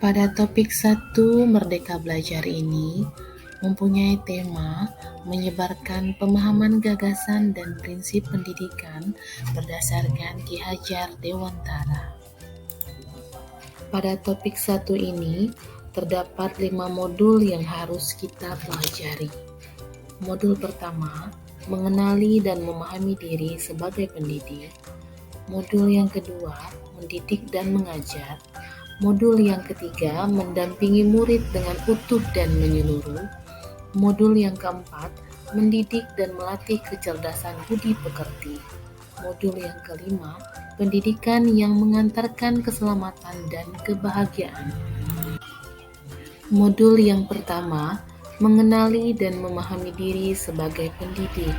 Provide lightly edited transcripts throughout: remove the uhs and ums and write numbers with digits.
Pada topik 1 Merdeka Belajar ini mempunyai tema menyebarkan pemahaman gagasan dan prinsip pendidikan berdasarkan Ki Hajar Dewantara. Pada topik 1 ini terdapat 5 modul yang harus kita pelajari. Modul pertama, mengenali dan memahami diri sebagai pendidik. Modul yang kedua, mendidik dan mengajar. Modul yang ketiga, mendampingi murid dengan utuh dan menyeluruh. Modul yang keempat, mendidik dan melatih kecerdasan budi pekerti. Modul yang kelima, pendidikan yang mengantarkan keselamatan dan kebahagiaan. Modul yang pertama, mengenali dan memahami diri sebagai pendidik.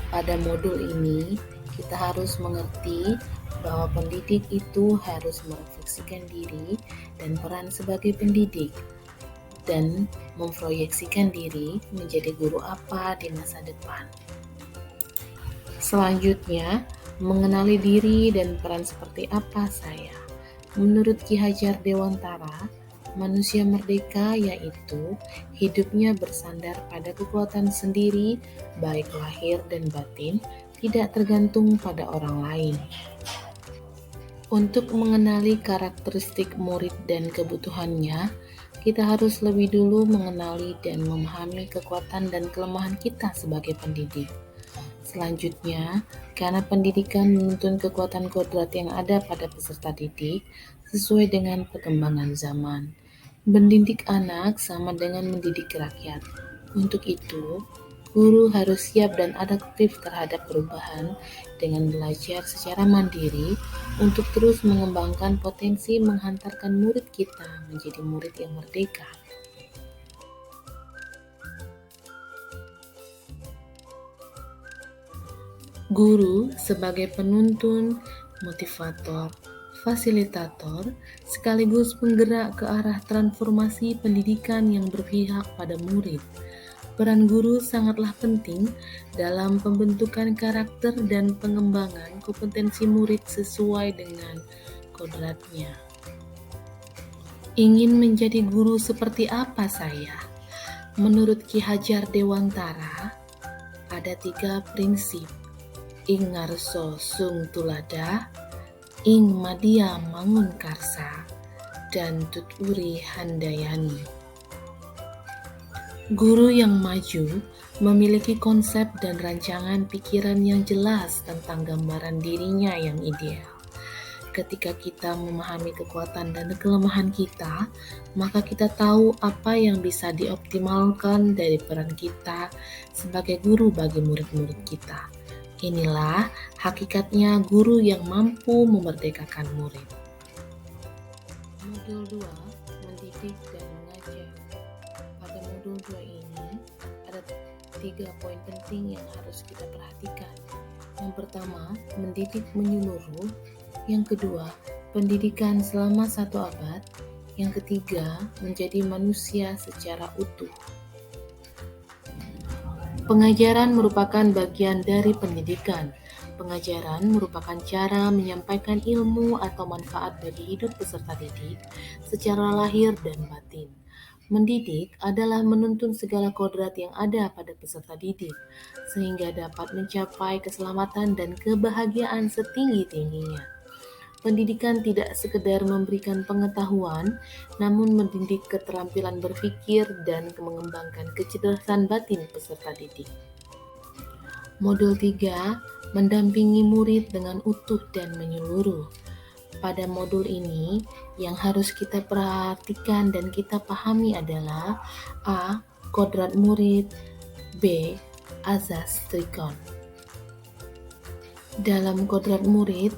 Pada modul ini, kita harus mengerti bahwa pendidik itu harus merefleksikan diri dan peran sebagai pendidik dan memproyeksikan diri menjadi guru apa di masa depan. Selanjutnya, mengenali diri dan peran seperti apa saya. Menurut Ki Hajar Dewantara, manusia merdeka yaitu hidupnya bersandar pada kekuatan sendiri, baik lahir dan batin, tidak tergantung pada orang lain. Untuk mengenali karakteristik murid dan kebutuhannya, kita harus lebih dulu mengenali dan memahami kekuatan dan kelemahan kita sebagai pendidik. Selanjutnya, karena pendidikan menuntun kekuatan kodrat yang ada pada peserta didik sesuai dengan perkembangan zaman. Mendidik anak sama dengan mendidik rakyat. Untuk itu, guru harus siap dan adaptif terhadap perubahan dengan belajar secara mandiri untuk terus mengembangkan potensi menghantarkan murid kita menjadi murid yang merdeka. Guru sebagai penuntun, motivator, fasilitator, sekaligus penggerak ke arah transformasi pendidikan yang berpihak pada murid. Peran guru sangatlah penting dalam pembentukan karakter dan pengembangan kompetensi murid sesuai dengan kodratnya. Ingin menjadi guru seperti apa saya? Menurut Ki Hajar Dewantara, ada 3 prinsip. Ing ngarso sung tulada, ing madia mangun karsa, dan tuturi handayani. Guru yang maju memiliki konsep dan rancangan pikiran yang jelas tentang gambaran dirinya yang ideal. Ketika kita memahami kekuatan dan kelemahan kita, maka kita tahu apa yang bisa dioptimalkan dari peran kita sebagai guru bagi murid-murid kita. Inilah hakikatnya guru yang mampu memerdekakan murid. Modul 2, mendidik dan mengajar. Pada modul 2 ini, ada 3 poin penting yang harus kita perhatikan. Yang pertama, mendidik menyeluruh. Yang kedua, pendidikan selama 1 abad. Yang ketiga, menjadi manusia secara utuh. Pengajaran merupakan bagian dari pendidikan. Pengajaran merupakan cara menyampaikan ilmu atau manfaat bagi hidup peserta didik secara lahir dan batin. Mendidik adalah menuntun segala kodrat yang ada pada peserta didik, sehingga dapat mencapai keselamatan dan kebahagiaan setinggi-tingginya. Pendidikan tidak sekedar memberikan pengetahuan, namun mendidik keterampilan berpikir dan mengembangkan kecerdasan batin peserta didik. Modul 3, mendampingi murid dengan utuh dan menyeluruh. Pada modul ini, yang harus kita perhatikan dan kita pahami adalah A. Kodrat murid, B. Azas Trikon. Dalam kodrat murid,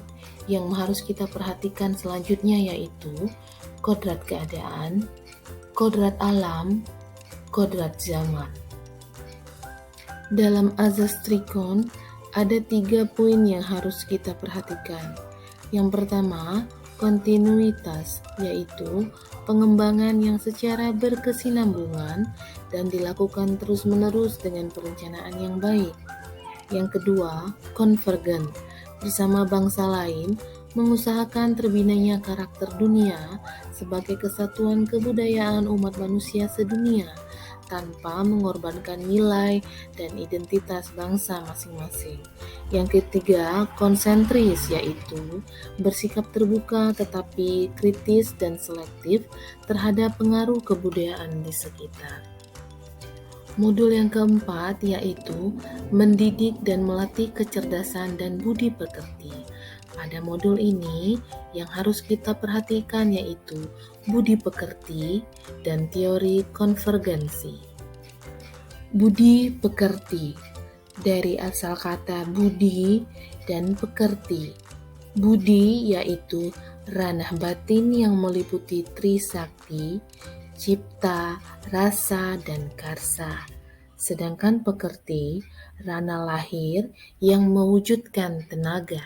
yang harus kita perhatikan selanjutnya yaitu kodrat keadaan, kodrat alam, kodrat zaman. Dalam azas Trikon, ada 3 poin yang harus kita perhatikan. Yang pertama, kontinuitas, yaitu pengembangan yang secara berkesinambungan dan dilakukan terus-menerus dengan perencanaan yang baik. Yang kedua, konvergen, bersama bangsa lain mengusahakan terbinanya karakter dunia sebagai kesatuan kebudayaan umat manusia sedunia tanpa mengorbankan nilai dan identitas bangsa masing-masing. Yang ketiga, konsentris, yaitu bersikap terbuka tetapi kritis dan selektif terhadap pengaruh kebudayaan di sekitar. Modul yang keempat yaitu mendidik dan melatih kecerdasan dan budi pekerti. Pada modul ini yang harus kita perhatikan yaitu budi pekerti dan teori konvergensi. Budi pekerti dari asal kata budi dan pekerti. Budi yaitu ranah batin yang meliputi trisakti, cipta, rasa, dan karsa. Sedangkan pekerti, ranah lahir yang mewujudkan tenaga.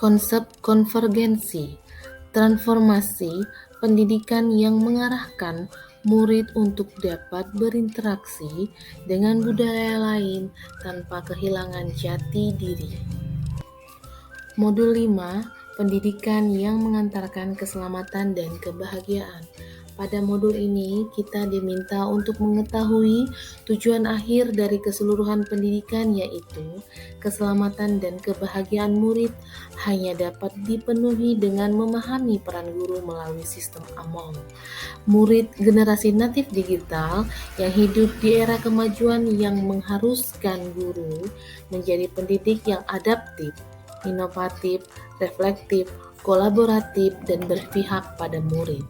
Konsep konvergensi, transformasi pendidikan yang mengarahkan murid untuk dapat berinteraksi dengan budaya lain tanpa kehilangan jati diri. Modul 5, pendidikan yang mengantarkan keselamatan dan kebahagiaan. Pada modul ini, kita diminta untuk mengetahui tujuan akhir dari keseluruhan pendidikan yaitu keselamatan dan kebahagiaan murid hanya dapat dipenuhi dengan memahami peran guru melalui sistem AMONG. Murid generasi natif digital yang hidup di era kemajuan yang mengharuskan guru menjadi pendidik yang adaptif, inovatif, reflektif, kolaboratif, dan berpihak pada murid.